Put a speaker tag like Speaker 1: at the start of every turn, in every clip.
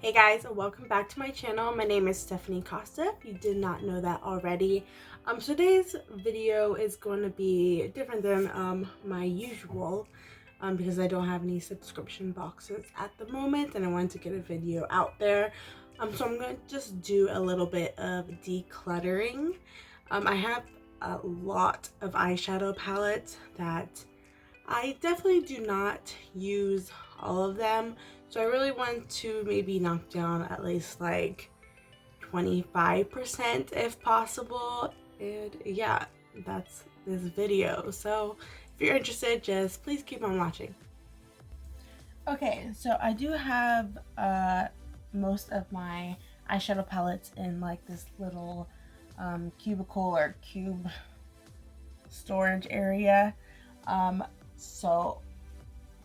Speaker 1: Hey guys, welcome back to my channel. My name is Stephanie Costa, if you did not know that already. Today's video is going to be different than my usual because I don't have any subscription boxes at the moment and I wanted to get a video out there. So I'm going to just do a little bit of decluttering. I have a lot of eyeshadow palettes that I definitely do not use all of them. So I really want to maybe knock down at least like 25% if possible. And yeah, that's this video. So if you're interested, just please keep on watching. Okay, so I do have most of my eyeshadow palettes in like this little cubicle or cube storage area. So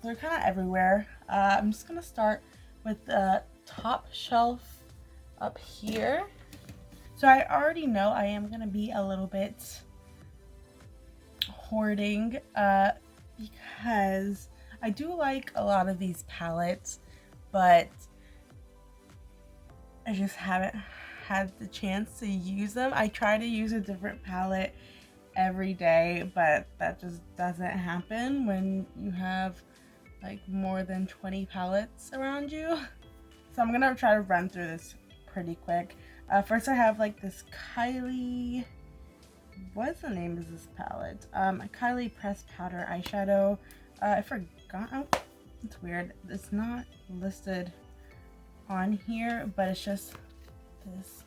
Speaker 1: they're kind of everywhere. I'm just gonna start with the top shelf up here. So I already know I am gonna be a little bit hoarding because I do like a lot of these palettes, but I just haven't had the chance to use them. I try to use a different palette every day, but that just doesn't happen when you have like more than 20 palettes around you. So I'm gonna try to run through this pretty quick. First I have like this Kylie, what's the name of this palette? Kylie Pressed Powder Eyeshadow. I forgot, oh, it's weird, it's not listed on here, but it's just this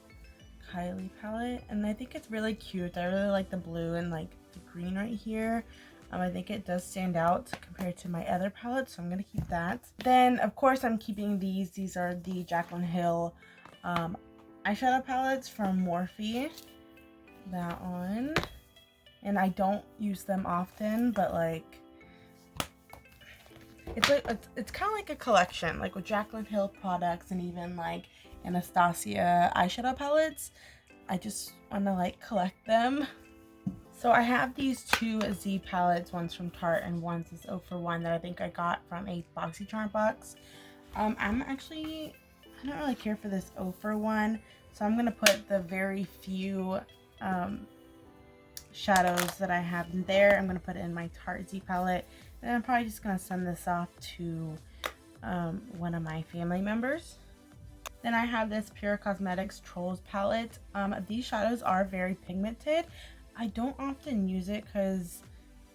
Speaker 1: Kylie palette, and I think it's really cute. I really like the blue and like the green right here. I think it does stand out compared to my other palettes, so I'm gonna keep that. Then of course I'm keeping these. These are the Jaclyn Hill eyeshadow palettes from Morphe. That one, and I don't use them often, but like it's kind of like a collection, like with Jaclyn Hill products and even like Anastasia eyeshadow palettes. I just want to like collect them. So I have these two Z palettes, one's from Tarte and one's this 0 for 1 that I think I got from a BoxyCharm box. I don't really care for this 0 for 1, so I'm gonna put the very few shadows that I have in there. I'm gonna put it in my Tarte Z palette, and I'm probably just gonna send this off to one of my family members. Then I have this Pure Cosmetics Trolls palette. These shadows are very pigmented. I don't often use it because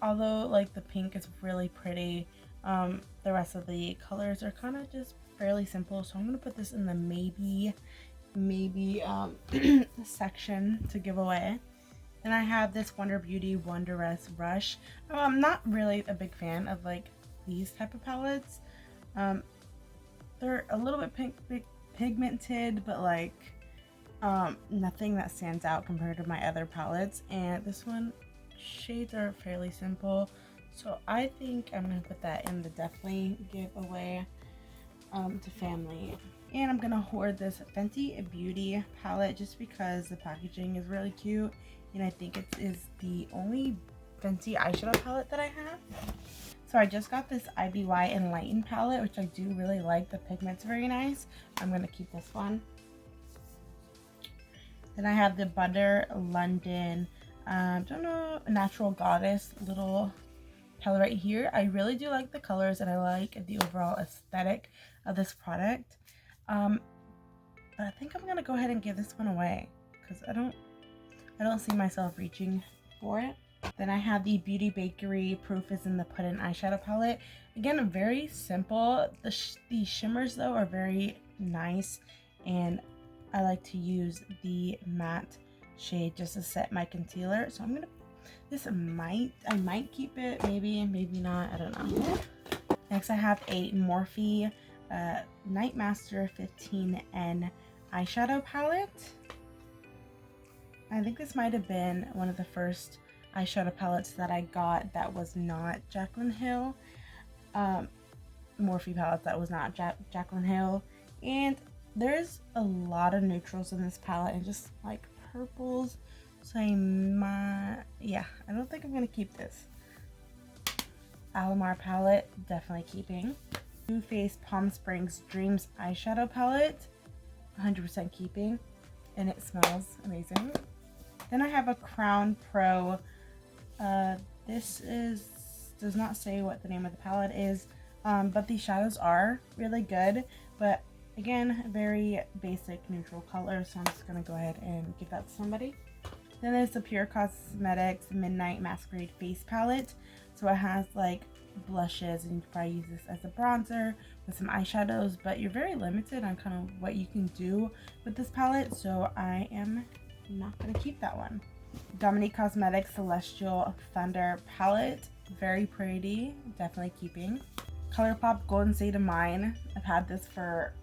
Speaker 1: although like the pink is really pretty, the rest of the colors are kind of just fairly simple. So I'm gonna put this in the maybe section to give away. Then I have this Wonder Beauty Wondrous Rush. I'm not really a big fan of like these type of palettes. They're a little bit pigmented, but like nothing that stands out compared to my other palettes. And this one, shades are fairly simple, so I think I'm gonna put that in the definitely giveaway to family. And I'm gonna hoard this Fenty Beauty palette just because the packaging is really cute, and I think it is the only Fenty eyeshadow palette that I have. So I just got this IBY Enlighten palette, which I do really like. The pigment's very nice. I'm gonna keep this one. Then I have the Butter London, don't know, Natural Goddess little palette right here. I really do like the colors and I like the overall aesthetic of this product. But I think I'm gonna go ahead and give this one away because I don't see myself reaching for it. Then I have the Beauty Bakery Proof is in the Puddin eyeshadow palette. Again, very simple. The shimmers though are very nice, and I like to use the matte shade just to set my concealer. So I'm gonna, I might keep it, maybe not, I don't know. Next I have a Morphe Nightmaster 15N eyeshadow palette. I think this might have been one of the first eyeshadow palettes that I got that was not Jaclyn Hill. Morphe palettes that was not Jaclyn Hill. And there's a lot of neutrals in this palette and just like purples. So I don't think I'm gonna keep this. Alamar palette, definitely keeping. Too Faced Palm Springs Dreams eyeshadow palette, 100% keeping, and it smells amazing. Then I have a Crown Pro. This does not say what the name of the palette is, but these shadows are really good, but again, very basic neutral color, so I'm just gonna go ahead and give that to somebody. Then there's the Pure Cosmetics Midnight Masquerade Face Palette. So it has like blushes, and you can probably use this as a bronzer with some eyeshadows, but you're very limited on kind of what you can do with this palette, so I am not gonna keep that one. Dominique Cosmetics Celestial Thunder Palette, very pretty, definitely keeping. ColourPop Golden State of Mine, I've had this for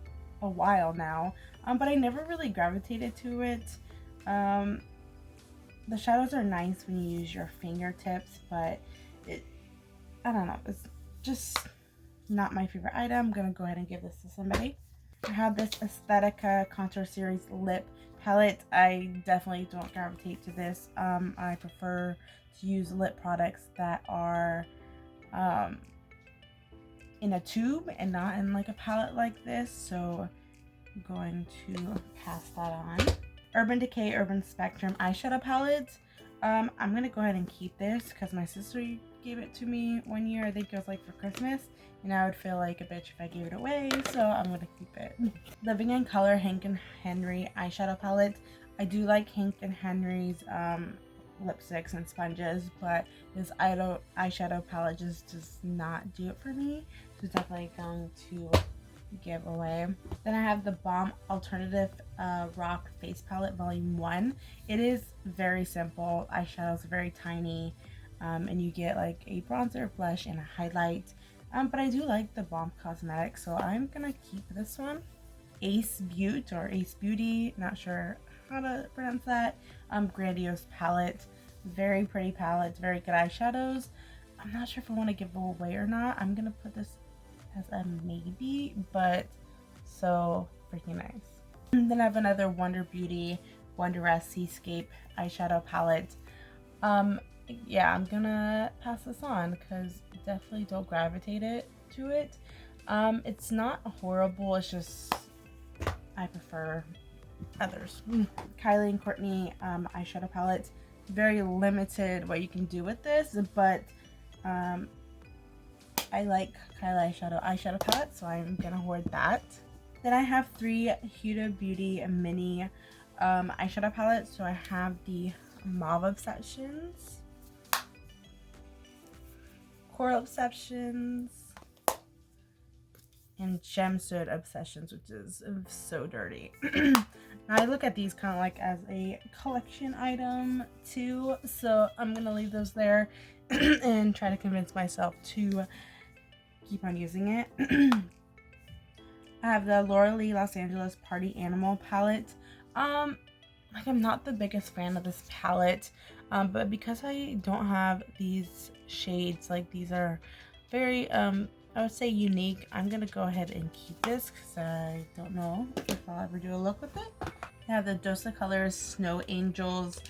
Speaker 1: a while now, but I never really gravitated to it. The shadows are nice when you use your fingertips, but I don't know, it's just not my favorite item. I'm gonna go ahead and give this to somebody. I have this Aesthetica Contour Series Lip Palette. I definitely don't gravitate to this. I prefer to use lip products that are in a tube and not in like a palette like this, so I'm going to pass that on. Urban Decay Urban Spectrum eyeshadow palette. I'm gonna go ahead and keep this because my sister gave it to me one year. I think it was like for Christmas, and I would feel like a bitch if I gave it away, so I'm gonna keep it. Living in Color Hank and Henry eyeshadow palette. I do like Hank and Henry's lipsticks and sponges, but this eyeshadow palette just does not do it for me, so it's definitely going to give away. Then I have the Balm Alternative Rock Face Palette Volume 1. It is very simple. Eyeshadows are very tiny, and you get like a bronzer, blush, and a highlight. But I do like the Balm Cosmetics, so I'm gonna keep this one. Ace Beauty or Ace Beauty, not sure how to pronounce that. Grandiose palette, very pretty palette, very good eyeshadows. I'm not sure if I want to give it away or not. I'm gonna put this as a maybe, but so freaking nice. And then I have another Wonder Beauty Wondrous Seascape eyeshadow palette. Yeah, I'm gonna pass this on because definitely don't gravitate to it. It's not horrible, it's just I prefer others. Kylie and Courtney eyeshadow palette. Very limited what you can do with this, but I like Kylie eyeshadow palette, so I'm gonna hoard that. Then I have 3 Huda Beauty mini eyeshadow palettes. So I have the Mauve Obsessions, Coral Obsessions, and Gemstone Obsessions, which is so dirty. I look at these kind of like as a collection item too, so I'm gonna leave those there and try to convince myself to keep on using it. I have the Laura Lee Los Angeles Party Animal palette. Like I'm not the biggest fan of this palette, but because I don't have these shades, like these are very I would say unique, I'm gonna go ahead and keep this because I don't know if I'll ever do a look with it. I have the Dosa Colors Snow Angels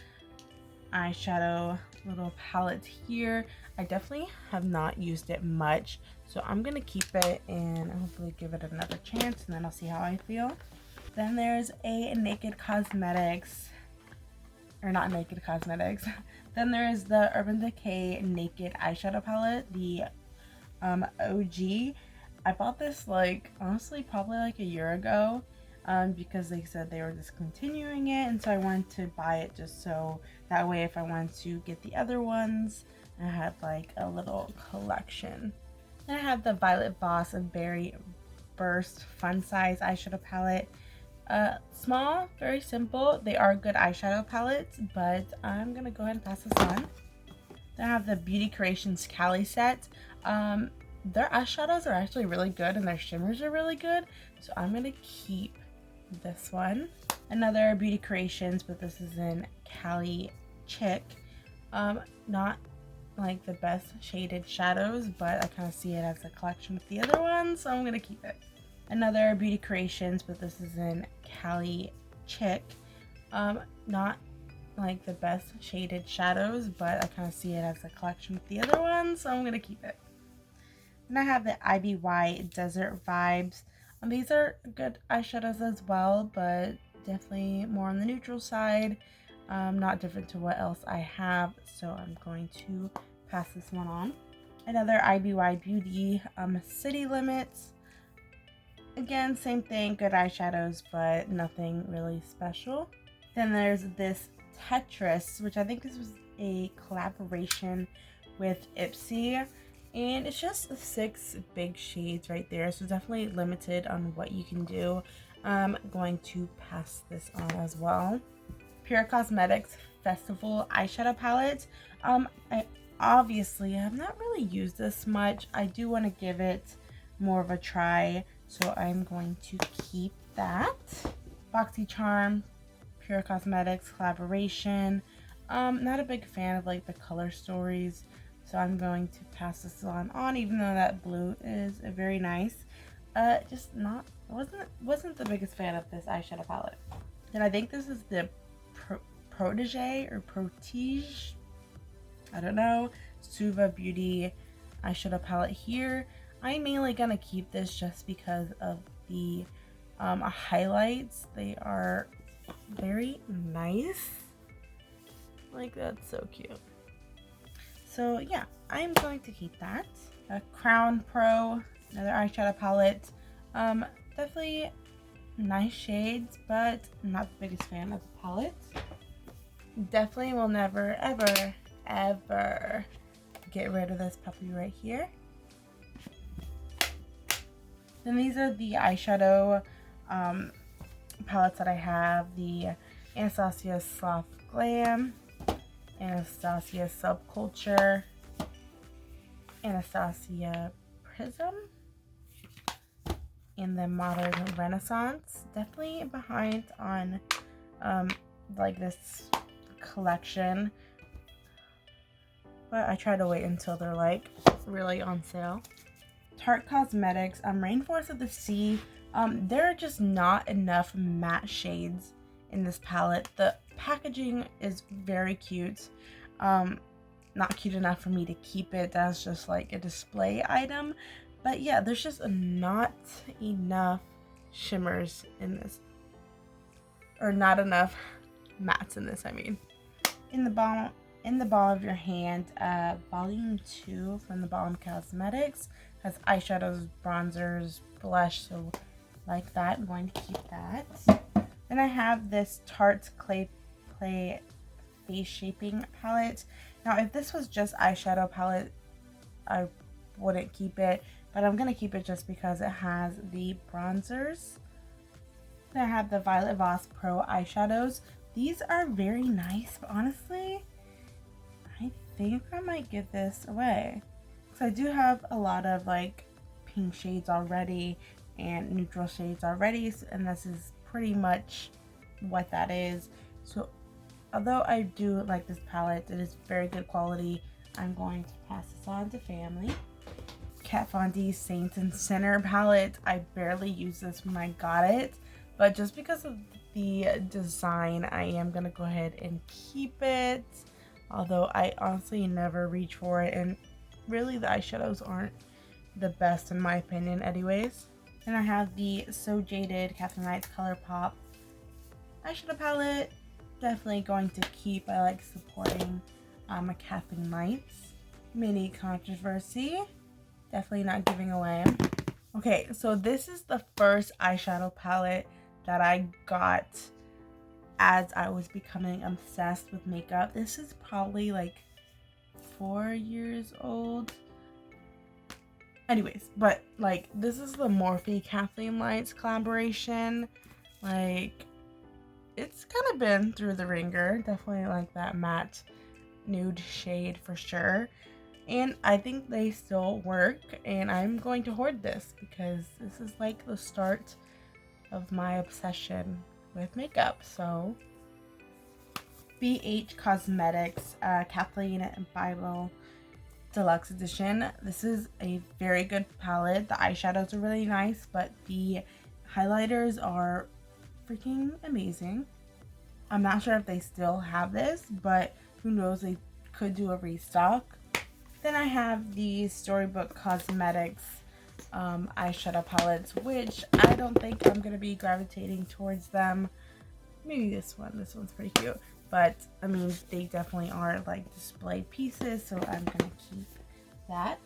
Speaker 1: eyeshadow little palette here. I definitely have not used it much, so I'm gonna keep it and hopefully give it another chance, and then I'll see how I feel. Then there's a Naked Cosmetics, or not Naked Cosmetics. Then there's the Urban Decay Naked eyeshadow palette, the OG. I bought this like honestly probably like a year ago, because they said they were discontinuing it, and so I wanted to buy it just so that way if I wanted to get the other ones, I had like a little collection. Then I have the Violet Voss and Berry Burst Fun Size eyeshadow palette. Small, very simple. They are good eyeshadow palettes, but I'm gonna go ahead and pass this on. Then I have the Beauty Creations Cali set. Their eyeshadows are actually really good and their shimmers are really good, so I'm gonna keep this one. Another Beauty Creations, but this is in Cali Chick. Not like the best shaded shadows, but I kind of see it as a collection with the other ones, so I'm gonna keep it. Another Beauty Creations, but this is in Cali Chick. Not like the best shaded shadows, but I kind of see it as a collection with the other ones, so I'm gonna keep it. And I have the IBY Desert Vibes. These are good eyeshadows as well, but definitely more on the neutral side. Not different to what else I have, so I'm going to pass this one on. Another IBY Beauty City Limits. Again, same thing, good eyeshadows, but nothing really special. Then there's this Tetris, which I think this was a collaboration with Ipsy, and it's just 6 big shades right there, so definitely limited on what you can do. I'm going to pass this on as well. Pure Cosmetics Festival Eyeshadow Palette. I obviously have not really used this much. I do want to give it more of a try, so I'm going to keep that. BoxyCharm Pure Cosmetics collaboration. Not a big fan of like the color stories, so I'm going to pass this on even though that blue is very nice. Just wasn't the biggest fan of this eyeshadow palette. Then I think this is the Protege or Protige, I don't know, Suva Beauty eyeshadow palette here. I'm mainly gonna keep this just because of the highlights. They are very nice. Like, that's so cute. So yeah, I'm going to keep that. Crown Pro, another eyeshadow palette. Definitely nice shades, but not the biggest fan of the palette. Definitely will never ever get rid of this puppy right here. Then these are the eyeshadow palettes that I have. The Anastasia Soft Glam, Anastasia Subculture, Anastasia Prism, and the Modern Renaissance. Definitely behind on like this collection, but I try to wait until they're like really on sale. Tarte Cosmetics Rainforest of the Sea. There are just not enough matte shades in this palette. The packaging is very cute. Not cute enough for me to keep it as just like a display item, but yeah, there's just not enough shimmers in this, or not enough mattes in this, I mean. In the palm of your hand, volume 2 from the Balm Cosmetics has eyeshadows, bronzers, blush, so like that. I'm going to keep that. Then I have this Tarte Clay Face Shaping Palette. Now, if this was just eyeshadow palette, I wouldn't keep it, but I'm going to keep it just because it has the bronzers. Then I have the Violet Voss Pro eyeshadows. These are very nice, but honestly, I think I might give this away. Because I do have a lot of like pink shades already and neutral shades already, and this is pretty much what that is. So although I do like this palette, it is very good quality, I'm going to pass this on to family. Kat Von D Saint and Sinner palette. I barely used this when I got it, but just because of the design, I am going to go ahead and keep it. Although I honestly never reach for it, and really the eyeshadows aren't the best in my opinion anyways. Then I have the So Jaded Catherine Knights Color Pop eyeshadow palette. Definitely going to keep. I like supporting my Catherine Knights. Mini Controversy. Definitely not giving away. Okay, so this is the first eyeshadow palette that I got as I was becoming obsessed with makeup. This is probably like 4 years old. Anyways, but like this is the Morphe Kathleen Lights collaboration. Like, it's kind of been through the ringer. Definitely like that matte nude shade for sure. And I think they still work, and I'm going to hoard this because this is like the start of my obsession with makeup. So BH Cosmetics Kathleen Bible Deluxe Edition. This is a very good palette. The eyeshadows are really nice, but the highlighters are freaking amazing. I'm not sure if they still have this, but who knows, they could do a restock. Then I have the Storybook Cosmetics eyeshadow palettes, which I don't think I'm going to be gravitating towards them. Maybe this one's pretty cute, but I mean, they definitely are like display pieces, so I'm going to keep that.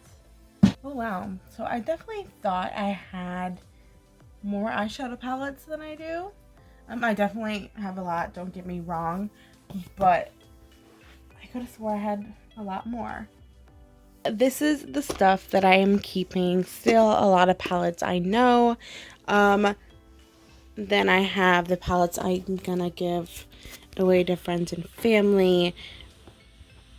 Speaker 1: Oh wow, so I definitely thought I had more eyeshadow palettes than I do. I definitely have a lot, don't get me wrong, but I could have swore I had a lot more. This is the stuff that I am keeping. Still a lot of palettes, I know. Then I have the palettes I'm gonna give away to friends and family,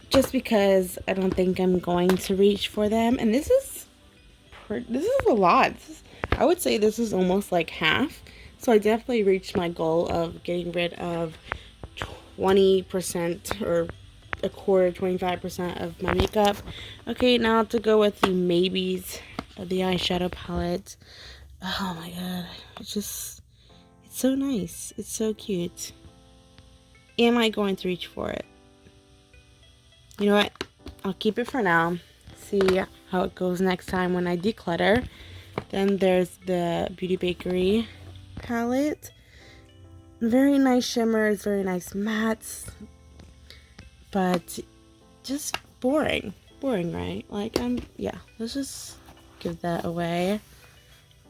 Speaker 1: just because I don't think I'm going to reach for them. And this is a lot. I would say this is almost like half. So I definitely reached my goal of getting rid of 20% or a quarter, 25% of my makeup. Okay, now to go with the maybes of the eyeshadow palette. Oh my god, it's so nice. It's so cute. Am I going to reach for it? You know what? I'll keep it for now. See how it goes next time when I declutter. Then there's the Beauty Bakery palette. Very nice shimmers, very nice mattes. But just boring. Boring, right? Like, yeah, let's just give that away.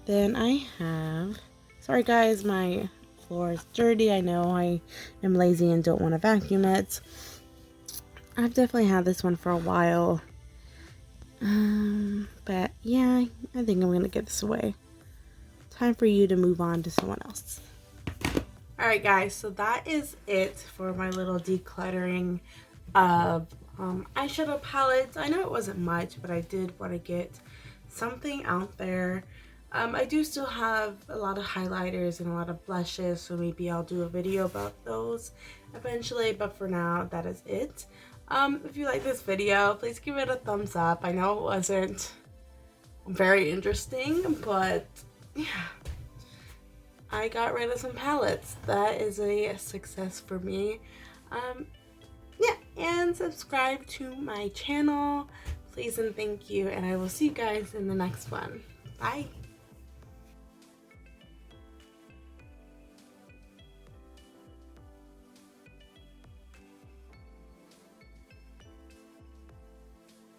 Speaker 1: Then I have, sorry guys, my floor is dirty. I know I am lazy and don't want to vacuum it. I've definitely had this one for a while. But yeah, I think I'm going to give this away. Time for you to move on to someone else. Alright guys, so that is it for my little decluttering of eyeshadow palettes. I know it wasn't much, but I did want to get something out there. I do still have a lot of highlighters and a lot of blushes, so maybe I'll do a video about those eventually, but for now, that is it. If you like this video, please give it a thumbs up. I know it wasn't very interesting, but yeah, I got rid of some palettes. That is a success for me. Yeah, and subscribe to my channel, please and thank you, and I will see you guys in the next one. Bye.